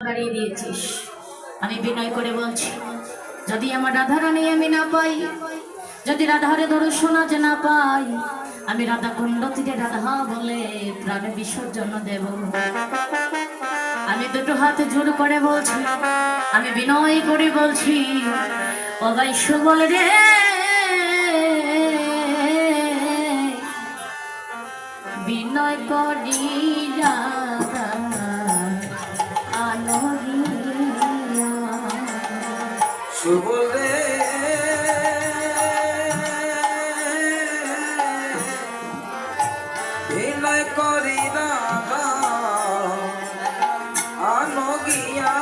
বাড়িয়ে দিয়েছিস। আমি বিনয় করে বলছি, যদি আমার রাধারানী আমি না পাই, যদি রাধারে দর্শন আজ না পাই, আমি রাধা কুণ্ড থেকে রাধা বলে প্রাণে বিসর্জন দেব। আমি দুটো হাতে জোর করে বলছি, আমি বিনয় করে বলছি, ও ভাই সুবল রে, বিনয় করি রাধা সুবল রে, বিনয় করি রাধা আনগিয়া।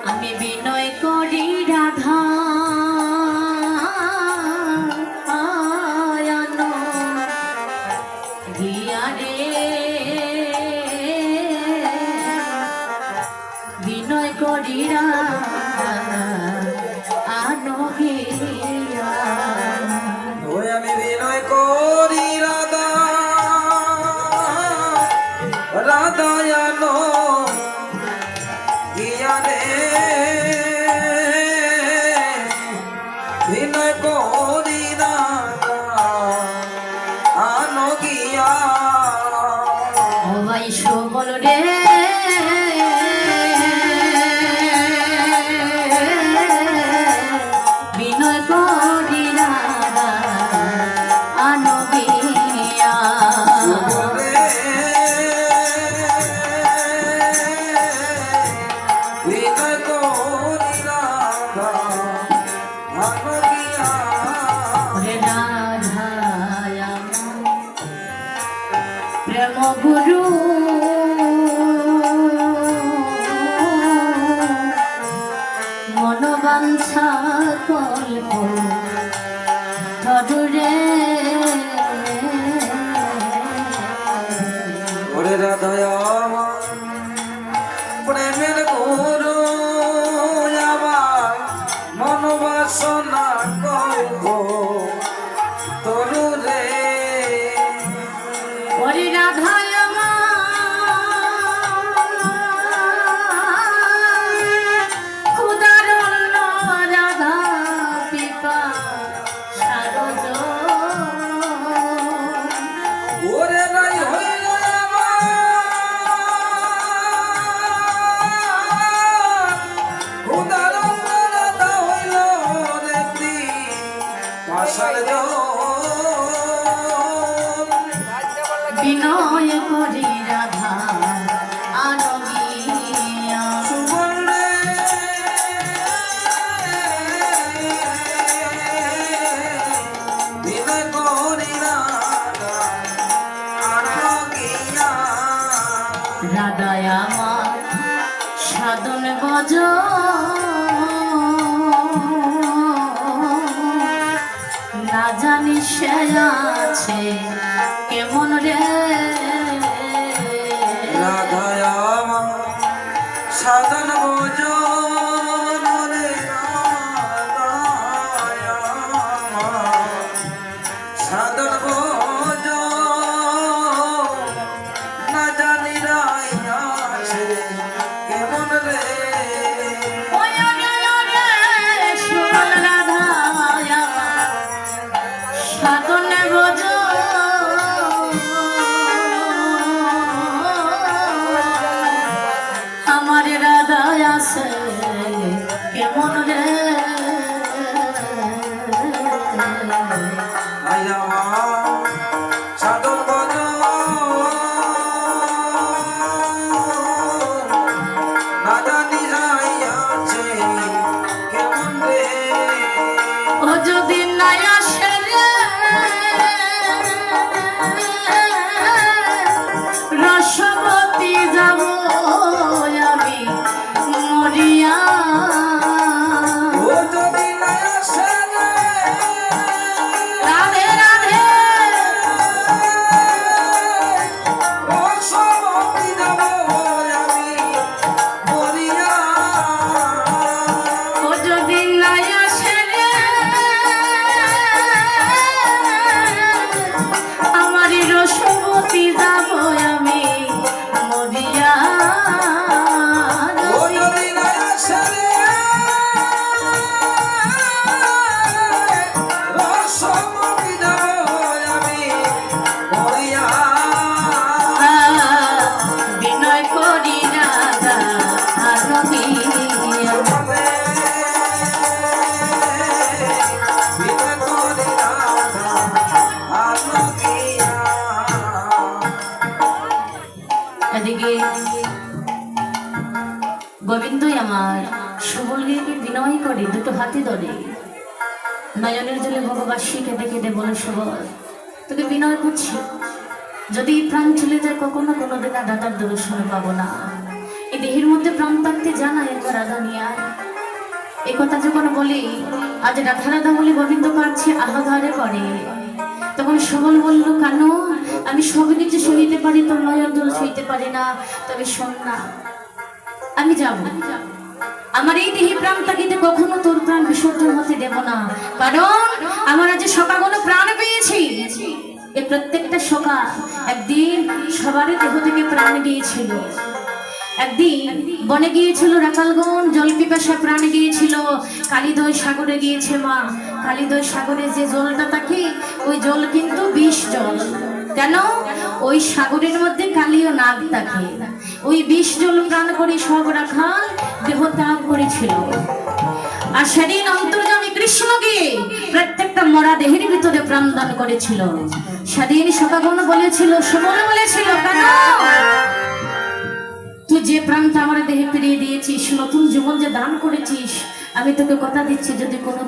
আমি বিনয় করি রাধা আয়ানো গিয়া রে, বিনয় করি রাধা আনো গিয়া। ওই আমি বিনয় করি রাধা রাধায়ানো গিয়া রে, বিনয় করি রাধা আনো গিয়া। ও ভাই সুবল রে, বিনয় করি রাধা আনো গিয়া। ওরে রাধায় আমার প্রেম গুরু, মনোবাঞ্ছা কল্প ধরে। ওরে রাধায় আমার প্রেমের গুরু, আমার মনোবাসনা কল্প তরু রে। ওরে রাধায় আমার ক্ষুধার অন্ন রাধা পিপা সারজ। ওরে নাই হইল আমার উদার রাধা হইল রে পাশার বিনয় করি রাধা আনো গিয়া। সুবল রে, বিনয় করি রাধা আনো গিয়া। রাধায় আমার সাধন গজ, না জানি সে আছে কেমন রে। রাধায় আমার সাধন ভোজন রে, রাধায় আমার সাধন ভোজন, না জানি রাই আছে কেমন রে। ওরে ওরে সুবল রাধায় আমার সাধন গজ, আমার রাধায় আছে কেমন রে। আই আমার সাধন ভোজন, না জানি রাই আছে কেমন রে। ও যদি নাই আসে রে, রসবতী যাব আমি মরিয়া। গোবিন্দই আমার সুবলকে বিনয় করে দুটো হাতে ধরে নয়নের জলে ভগবাসী কেঁদে কেঁদে বলে, সুবল তোকে বিনয় করছি, যদি এই প্রাণ চলে যায় কখনো কোনোদিন আর দাদার দর্শন পাবো না। এই দেহের মধ্যে প্রাণ থাকতে জানা একবার রাধা নিয়ে আয়। এই কথা যখন বলি, আজ রাধা রাধা বলে গোবিন্দ কাঁদছে, আহাধারে করে। তখন সুবল বলল, কেন? আমি সব কিছু সইতে পারি, তোর নয়ন জল সইতে পারি না, তবে শোন না, আমি যাব। আমার এই দেহে প্রাণ থাকিতে কখনো তোর প্রাণ বিসর্জন হতে দেব না, কারণ আমার আজ সকাগুলো প্রাণ পেয়েছি। এই প্রত্যেকটা সকা একদিন সবারই দেহ থেকে প্রাণ গিয়েছিল। একদিন বনে গিয়েছিল রাখালগণ, জল পিপাসা প্রাণ গিয়েছিল, কালিদয় সাগরে গিয়েছে মা। কালিদয় সাগরে যে জলটা থাকে ওই জল কিন্তু বিষ জল। কেন? ওই সাগরের মধ্যে কালীয় নাগ থাকে। ওই বিষ জল প্রাণ করে সব রাখাল দেহ ত্যাগ করেছিল। আর সেদিন অন্তর্যামী কৃষ্ণকে প্রত্যেকটা মরা দেহের ভিতরে প্রাণ দান করেছিল। সেদিন সকাগণ বলেছিল, সুবল বলেছিল, কেন তুই যে প্রাণটা আমার দেহে ফিরিয়ে দিয়েছিস, নতুন জীবন যে দান করেছিস, আমি তোকে কথা দিচ্ছি, যদি কোনো